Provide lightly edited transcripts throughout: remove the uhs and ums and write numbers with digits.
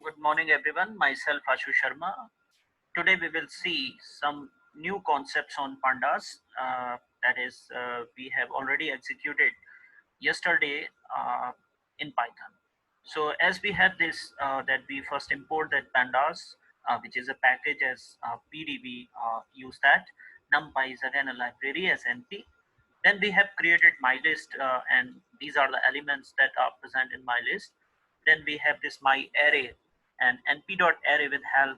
Good morning, everyone. Myself, Ashu Sharma. Today, we will see some new concepts on pandas. That is, we have already executed yesterday in Python. So, as we have this, that we first import that pandas, which is a package as PD. We use that. NumPy is again a library as NP. Then we have created my list, and these are the elements that are present in my list. Then we have this my array, and np.array with help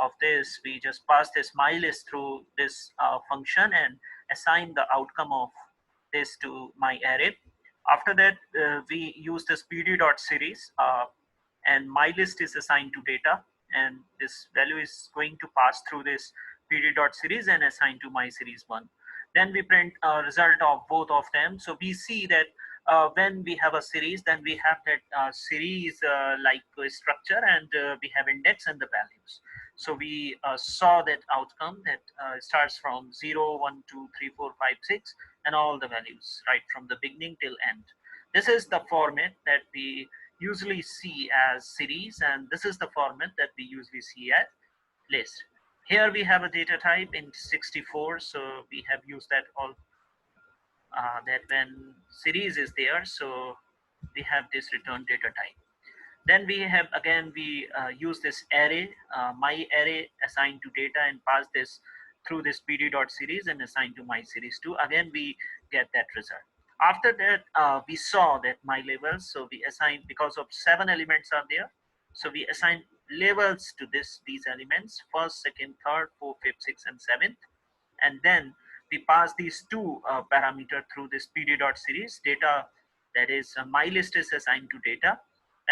of this, we just pass this my list through this function and assign the outcome of this to my array. After that, we use this pd.series, and my list is assigned to data, and this value is going to pass through this pd.series and assign to my series 1. Then we print a result of both of them. So we see that when we have a series, then we have that series like structure, and we have index and the values. So we saw that outcome that starts from 0, 1, 2, 3, 4, 5, 6, and all the values right from the beginning till end. This is the format that we usually see as series, and this is the format that we usually see as list. Here we have a data type in 64, so we have used that all that when series is there, so we have this return data type. Then we have again we use this array, my array assigned to data, and pass this through this pd.series and assign to my series 2. Again we get that result. After that we saw that my labels, so we assign, because of 7 elements are there, so we assign labels to these elements: first, second, third, fourth, fifth, sixth, and seventh. And then we pass these two parameter through this pd.series data, that is my list is assigned to data,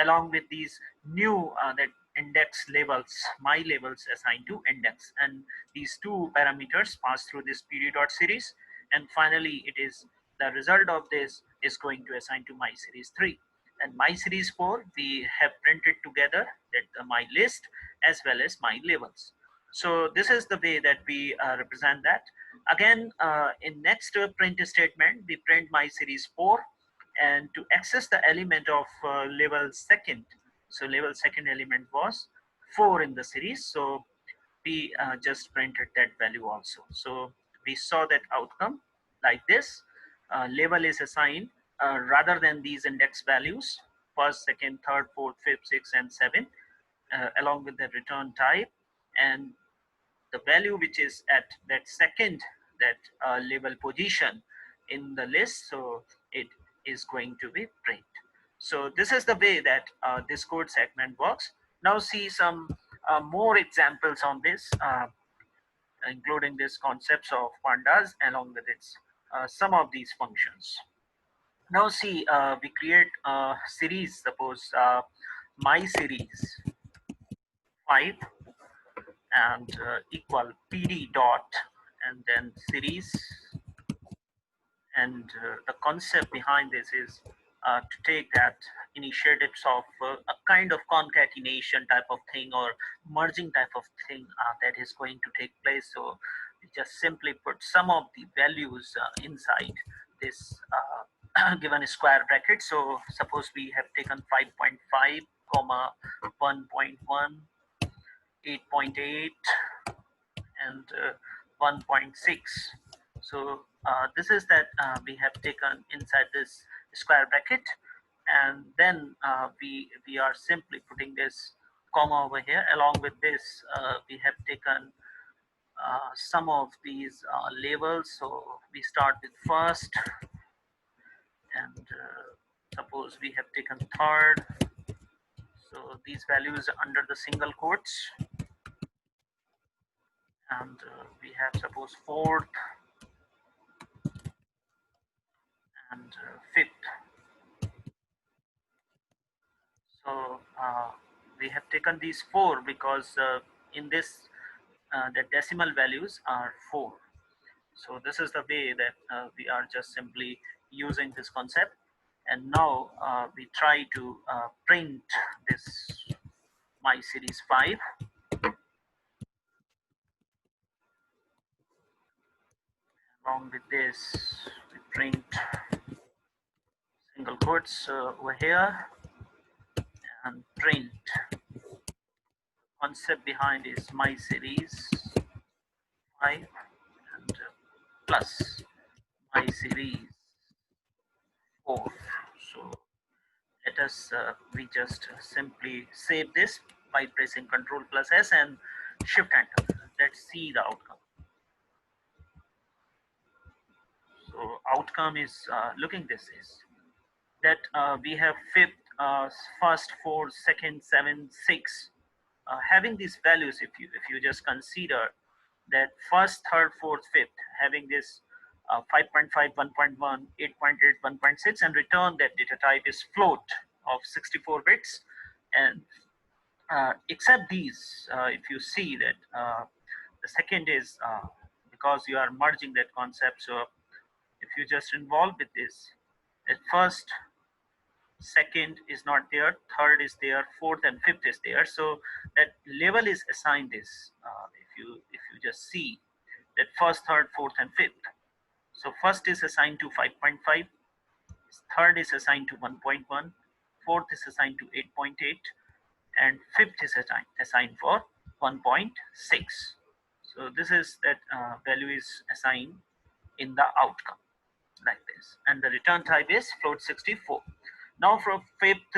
along with these new that index labels, my labels assigned to index, and these two parameters pass through this pd.series, and finally it is the result of this is going to assign to my series 3. And my series 4 we have printed together, that my list as well as my labels. So this is the way that we represent that. Again, in next print statement, we print my series 4, and to access the element of level second, so level second element was 4 in the series, so we just printed that value also. So we saw that outcome like this. Label is assigned rather than these index values, first, second, third, fourth, fifth, sixth, and seventh, along with the return type, and the value which is at that second, that label position in the list, so it is going to be print. So this is the way that this code segment works. Now see some more examples on this, including these concepts of pandas along with its some of these functions. Now see, we create a series, suppose my series 5 and equal pd dot and then series, and the concept behind this is to take that initiatives of a kind of concatenation type of thing or merging type of thing that is going to take place. So we just simply put some of the values inside this given square bracket. So suppose we have taken 5.5 comma 1.1, 8.8, and 1.6. So this is that we have taken inside this square bracket, and then we are simply putting this comma over here. Along with this, we have taken some of these labels. So we start with first, and suppose we have taken third. So these values are under the single quotes, and we have suppose fourth and fifth. So we have taken these 4 because in this the decimal values are 4. So this is the way that we are just simply using this concept. And now we try to print this my series 5. Along with this, we print single quotes over here and print concept behind is my series 5 and plus my series 4. So let us we just simply save this by pressing Ctrl plus S and Shift Enter. Let's see the outcome. So outcome is looking this is that we have fifth, first, fourth, second, seven, six. Having these values, if you just consider that first, third, fourth, fifth, having this 5.5, 1.1, 8.8, 1.6, and return that data type is float of 64 bits. And except these, if you see that the second is because you are merging that concept. So if you just involve with this, at first, second is not there, third is there, fourth and fifth is there. So that level is assigned this. If you just see that first, third, fourth, and fifth. So first is assigned to 5.5, third is assigned to 1.1, fourth is assigned to 8.8, and fifth is assigned for 1.6. So this is that value is assigned in the outcome like this, and the return type is float 64. Now from fifth,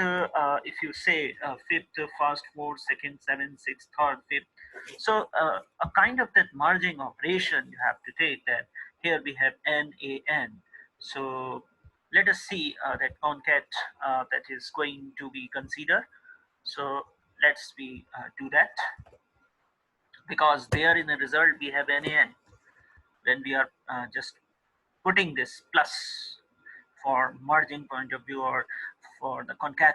if you say fifth, first, fourth, second, seventh, sixth, third, fifth, so a kind of that merging operation you have to take that. Here we have NaN. So let us see that concat that is going to be considered. So let's do that, because there in the result we have NaN. When we are just putting this plus for merging point of view or for the concat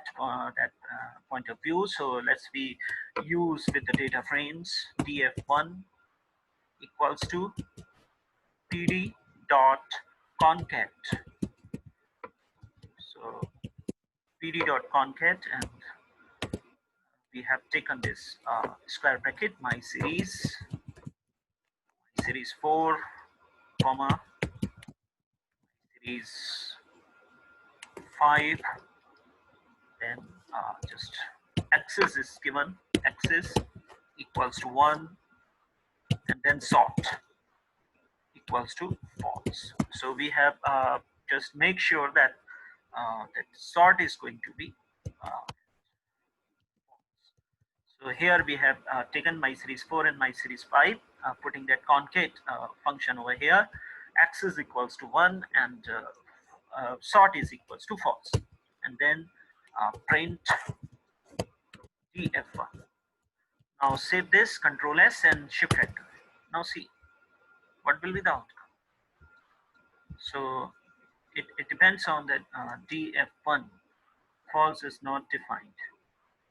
point of view. So let's be use with the data frames df1 equals to pd dot concat. So pd dot concat, and we have taken this square bracket my series 4 comma series 5, then just axis is given, axis equals to 1, and then sort equals to false. So we have just make sure that that sort is going to be so here we have taken my series 4 and my series 5, putting that concat function over here, axis equals to 1 and sort is equals to false, and then print df1. Now save this, Control S and Shift Enter. Now see what will be the outcome. So it depends on that df1 false is not defined.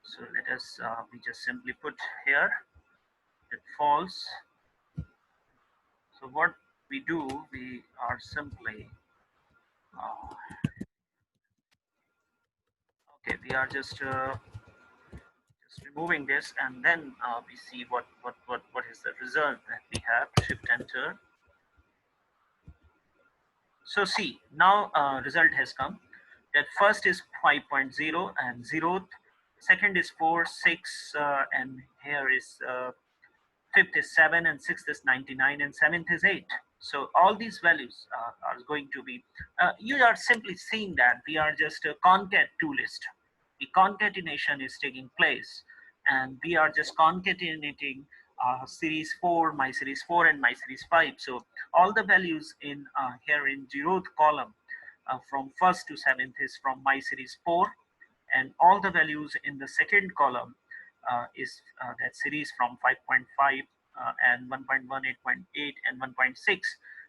So let us we just simply put here that false. So what we do, we are simply okay, we are just removing this, and then we see what is the result that we have. Shift Enter. So see, now result has come. That first is 5.0 and 0th, second is 4, 6, and here is fifth is 7, and sixth is 99, and seventh is 8. So all these values are going to be, you are simply seeing that we are just a concat to list. The concatenation is taking place, and we are just concatenating series 4, my series 4, and my series 5. So all the values in here in 0th column from first to seventh is from my series 4, and all the values in the second column is that series from 5.5 and 1.1, 8.8, and 1.6.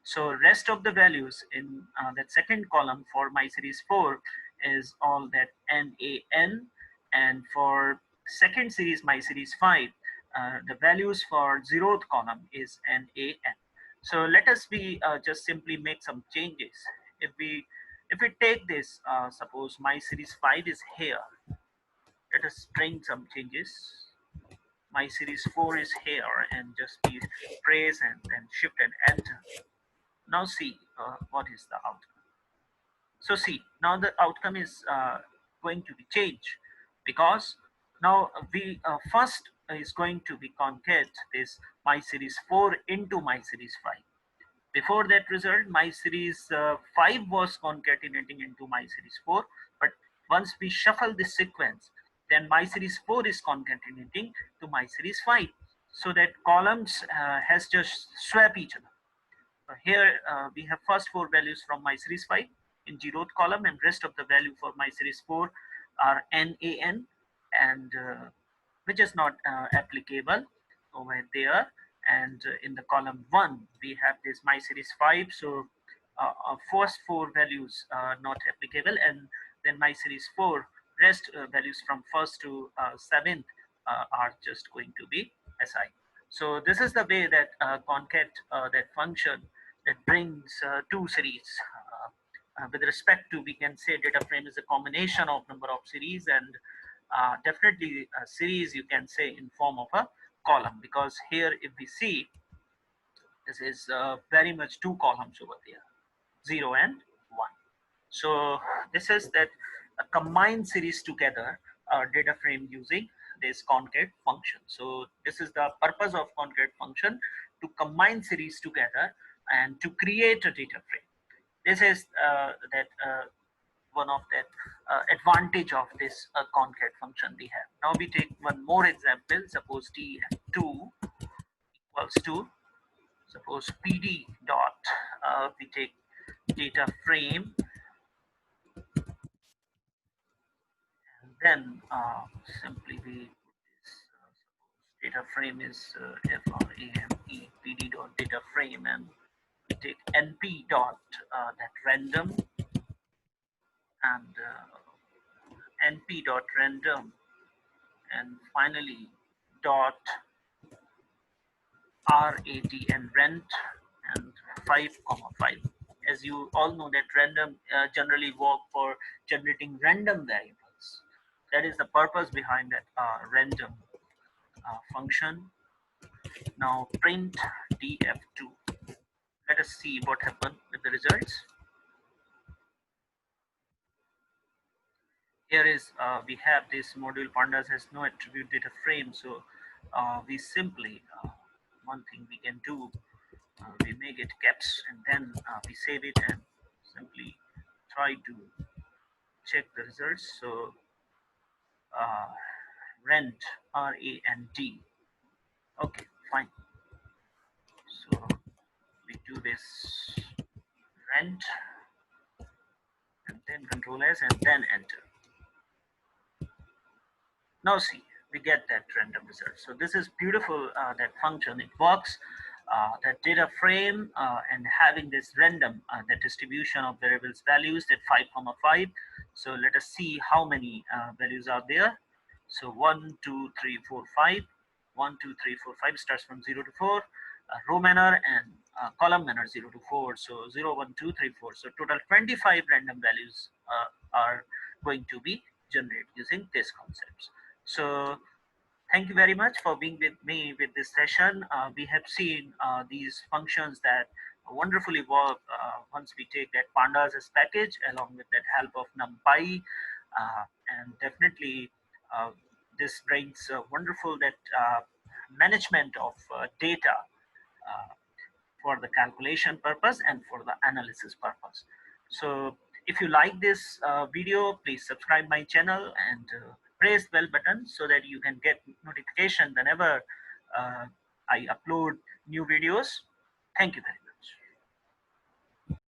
So rest of the values in that second column for my series 4 is all that NaN, and for second series my series 5 the values for 0th column is NaN. So let us be just simply make some changes. If we take this, suppose my series 5 is here, let us bring some changes. My series 4 is here, and just be press and then Shift and Enter. Now see what is the outcome. So see, now the outcome is going to be changed, because now we first is going to be concat this my series 4 into my series 5. Before that result, my series 5 was concatenating into my series 4, but once we shuffle this sequence, then my series 4 is concatenating to my series 5, so that columns has just swap each other. Here we have first 4 values from my series 5 in 0th column, and rest of the value for my series 4 are NaN, and which is not applicable over there. And in the column 1 we have this my series 5, so first 4 values are not applicable, and then my series 4 rest values from 1st to 7th are just going to be SI. So this is the way that concat that function that brings two series. With respect to, we can say data frame is a combination of number of series, and definitely a series you can say in form of a column, because here if we see, this is very much 2 columns over there, 0 and 1. So this is that a combined series together data frame using this concat function. So this is the purpose of concat function, to combine series together and to create a data frame. This is that one of that advantage of this concat function we have. Now we take one more example. Suppose t2 equals to, suppose pd dot, we take data frame, and then simply we put this data frame is frame pd dot data frame, and we take np dot that random, and np dot random, and finally dot rat and rent, and 5 comma 5. As you all know that random generally work for generating random variables. That is the purpose behind that random function. Now print df2. Let us see what happened with the results. Here is we have this module pandas has no attribute data frame, so we simply one thing we can do, we make it caps, and then we save it and simply try to check the results. So uh, rent, R-A-N-D. Okay, fine. So we do this rent, and then control S, and then enter. Now see, we get that random result. So this is beautiful, that function. It works, that data frame, and having this random, the distribution of variables values, that 5 comma 5. So let us see how many values are there. So 1, 2, 3, 4, 5. 1, 2, 3, 4, 5 starts from 0 to 4. Row manner and column manner 0 to 4. So 0, 1, 2, 3, 4. So total 25 random values are going to be generated using these concepts. So thank you very much for being with me with this session. We have seen these functions that wonderfully work once we take that pandas as package along with that help of numpy, and definitely this brings wonderful that management of data for the calculation purpose and for the analysis purpose. So if you like this video, please subscribe my channel and press bell button so that you can get notification whenever I upload new videos. Thank you very much.